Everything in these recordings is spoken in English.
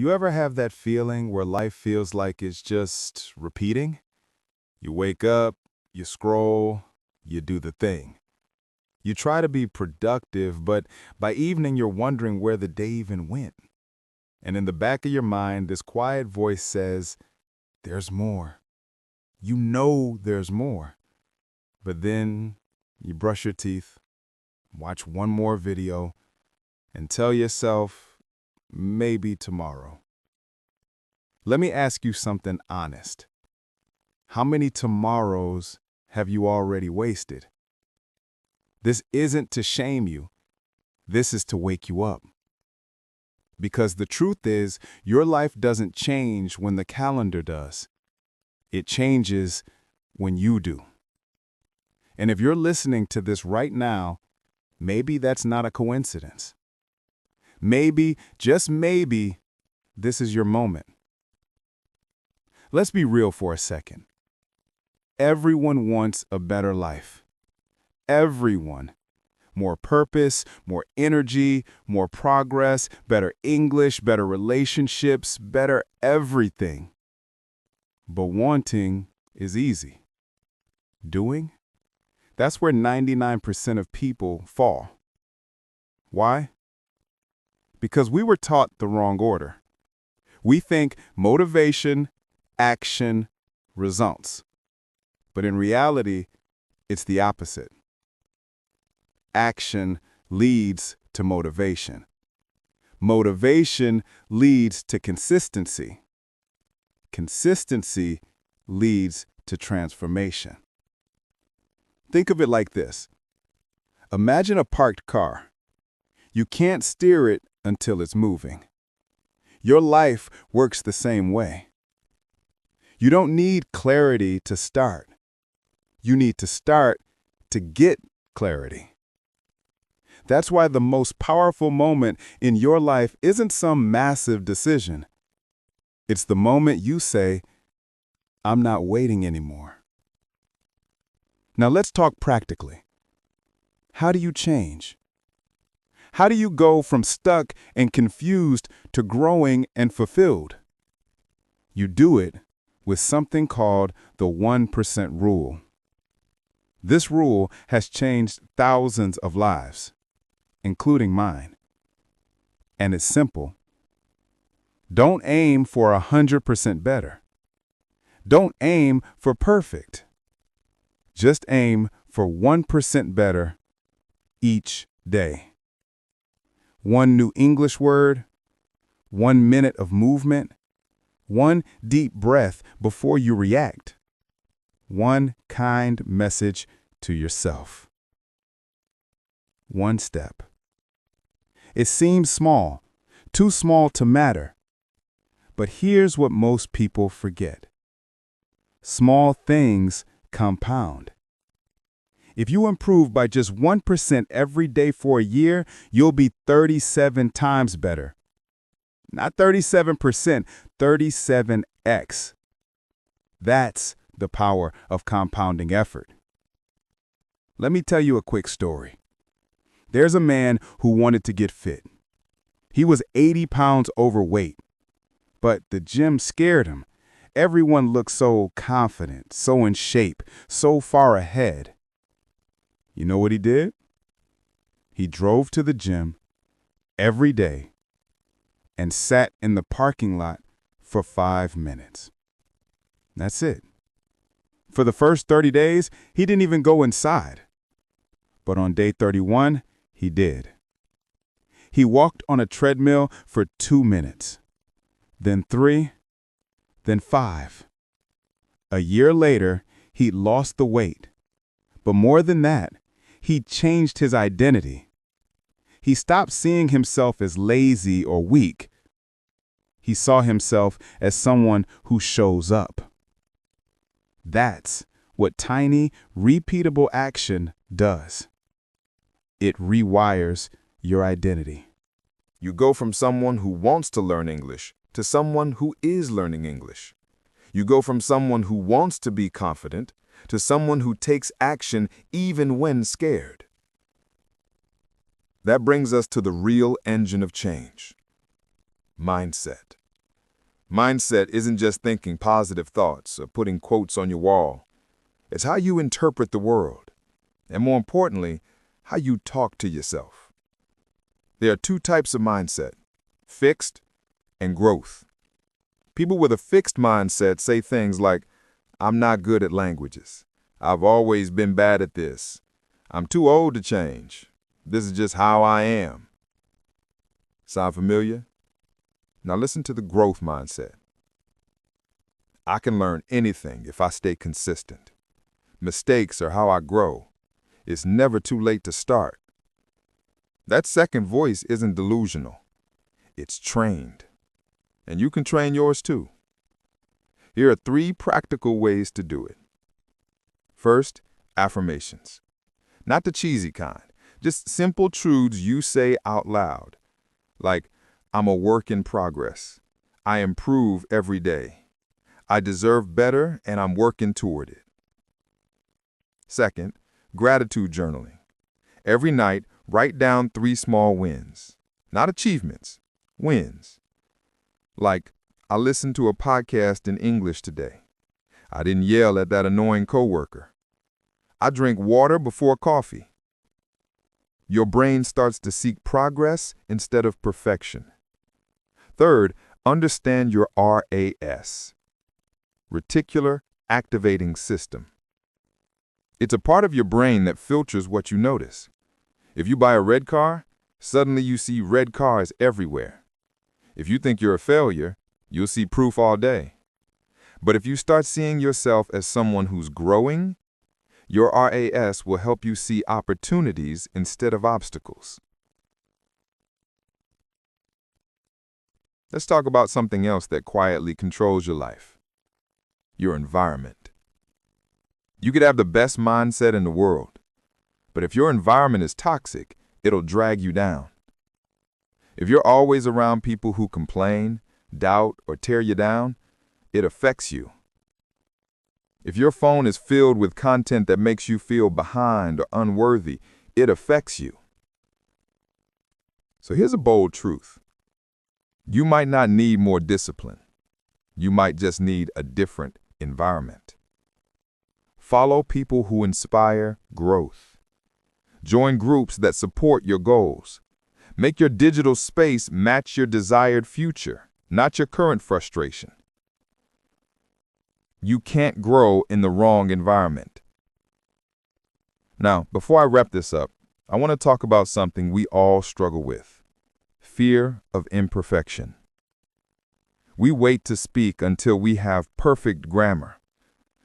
You ever have that feeling where life feels like it's just repeating? You wake up, you scroll, you do the thing. You try to be productive, but by evening you're wondering where the day even went. And in the back of your mind, this quiet voice says, there's more. You know there's more. But then you brush your teeth, watch one more video, and tell yourself, maybe tomorrow. Let me ask you something honest. How many tomorrows have you already wasted? This isn't to shame you. This is to wake you up. Because the truth is, your life doesn't change when the calendar does. It changes when you do. And if you're listening to this right now, maybe that's not a coincidence. Maybe, just maybe, this is your moment. Let's be real for a second. Everyone wants a better life. Everyone. More purpose, more energy, more progress, better English, better relationships, better everything. But wanting is easy. Doing? That's where 99% of people fall. Why? Because we were taught the wrong order. We think motivation, action, results. But in reality, it's the opposite. Action leads to motivation. Motivation leads to consistency. Consistency leads to transformation. Think of it like this. Imagine a parked car. You can't steer it until it's moving. Your life works the same way. You don't need clarity to start. You need to start to get clarity. That's why the most powerful moment in your life isn't some massive decision. It's the moment you say, I'm not waiting anymore. Now let's talk practically. How do you change? How do you go from stuck and confused to growing and fulfilled? You do it with something called the 1% rule. This rule has changed thousands of lives, including mine. And it's simple. Don't aim for 100% better. Don't aim for perfect. Just aim for 1% better each day. One new English word, 1 minute of movement, one deep breath before you react, one kind message to yourself. One step. It seems small, too small to matter. But here's what most people forget. Small things compound. If you improve by just 1% every day for a year, you'll be 37 times better. Not 37%, 37x. That's the power of compounding effort. Let me tell you a quick story. There's a man who wanted to get fit. He was 80 pounds overweight, but the gym scared him. Everyone looked so confident, so in shape, so far ahead. You know what he did? He drove to the gym every day and sat in the parking lot for 5 minutes. That's it. For the first 30 days, he didn't even go inside. But on day 31, he did. He walked on a treadmill for 2 minutes, then 3, then 5. A year later, he lost the weight. But more than that, he changed his identity. He stopped seeing himself as lazy or weak. He saw himself as someone who shows up. That's what tiny, repeatable action does. It rewires your identity. You go from someone who wants to learn English to someone who is learning English. You go from someone who wants to be confident to someone who takes action even when scared. That brings us to the real engine of change: mindset. Mindset isn't just thinking positive thoughts or putting quotes on your wall. It's how you interpret the world, and more importantly, how you talk to yourself. There are two types of mindset: fixed and growth. People with a fixed mindset say things like, "I'm not good at languages. I've always been bad at this. I'm too old to change. This is just how I am." Sound familiar? Now listen to the growth mindset. "I can learn anything if I stay consistent. Mistakes are how I grow. It's never too late to start." That second voice isn't delusional. It's trained. And you can train yours too. Here are 3 practical ways to do it. First, affirmations. Not the cheesy kind, just simple truths you say out loud. Like, "I'm a work in progress. I improve every day. I deserve better and I'm working toward it." Second, gratitude journaling. Every night, write down 3 small wins. Not achievements, wins. Like, "I listened to a podcast in English today. I didn't yell at that annoying coworker. I drank water before coffee." Your brain starts to seek progress instead of perfection. Third, understand your RAS, reticular activating system. It's a part of your brain that filters what you notice. If you buy a red car, suddenly you see red cars everywhere. If you think you're a failure, you'll see proof all day. But if you start seeing yourself as someone who's growing, your RAS will help you see opportunities instead of obstacles. Let's talk about something else that quietly controls your life: your environment. You could have the best mindset in the world, but if your environment is toxic, it'll drag you down. If you're always around people who complain, doubt, or tear you down, it affects you. If your phone is filled with content that makes you feel behind or unworthy, it affects you. So here's a bold truth. You might not need more discipline. You might just need a different environment. Follow people who inspire growth. Join groups that support your goals. Make your digital space match your desired future, not your current frustration. You can't grow in the wrong environment. Now, before I wrap this up, I want to talk about something we all struggle with: fear of imperfection. We wait to speak until we have perfect grammar.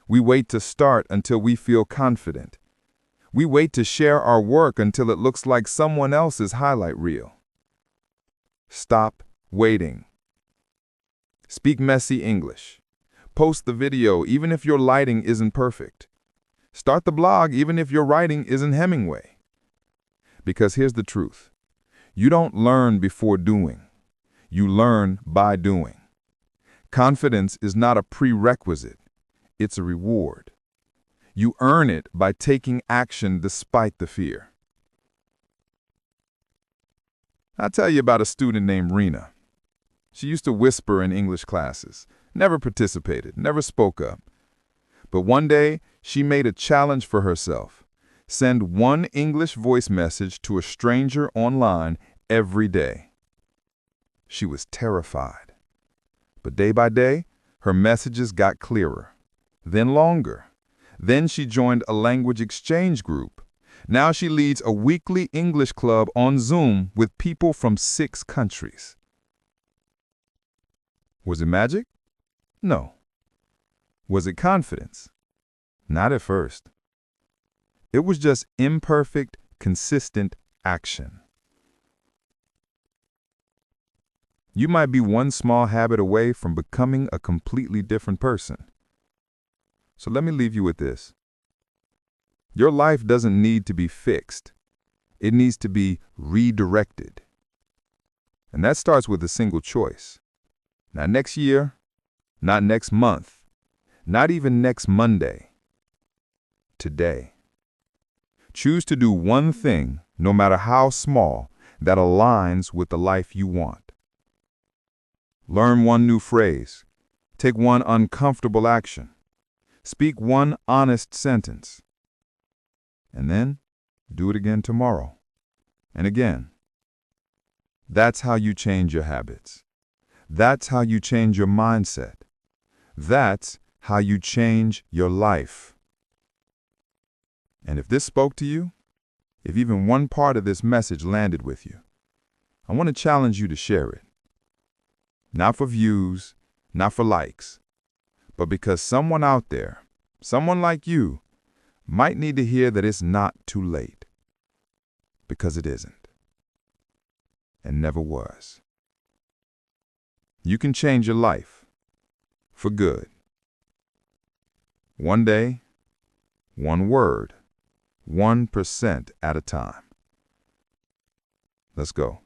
We wait to start until we feel confident. We wait to share our work until it looks like someone else's highlight reel. Stop waiting. Speak messy English. Post the video even if your lighting isn't perfect. Start the blog even if your writing isn't Hemingway. Because here's the truth. You don't learn before doing. You learn by doing. Confidence is not a prerequisite. It's a reward. You earn it by taking action despite the fear. I'll tell you about a student named Rena. She used to whisper in English classes, never participated, never spoke up. But one day, she made a challenge for herself: send one English voice message to a stranger online every day. She was terrified. But day by day, her messages got clearer, then longer. Then she joined a language exchange group. Now she leads a weekly English club on Zoom with people from 6 countries. Was it magic? No. Was it confidence? Not at first. It was just imperfect, consistent action. You might be one small habit away from becoming a completely different person. So let me leave you with this. Your life doesn't need to be fixed. It needs to be redirected. And that starts with a single choice. Not next year, not next month, not even next Monday. Today. Choose to do one thing, no matter how small, that aligns with the life you want. Learn one new phrase. Take one uncomfortable action. Speak one honest sentence. And then do it again tomorrow. And again. That's how you change your habits. That's how you change your mindset. That's how you change your life. And if this spoke to you, if even one part of this message landed with you, I want to challenge you to share it. Not for views, not for likes, but because someone out there, someone like you, might need to hear that it's not too late. Because it isn't. And never was. You can change your life for good. One day, one word, 1% at a time. Let's go.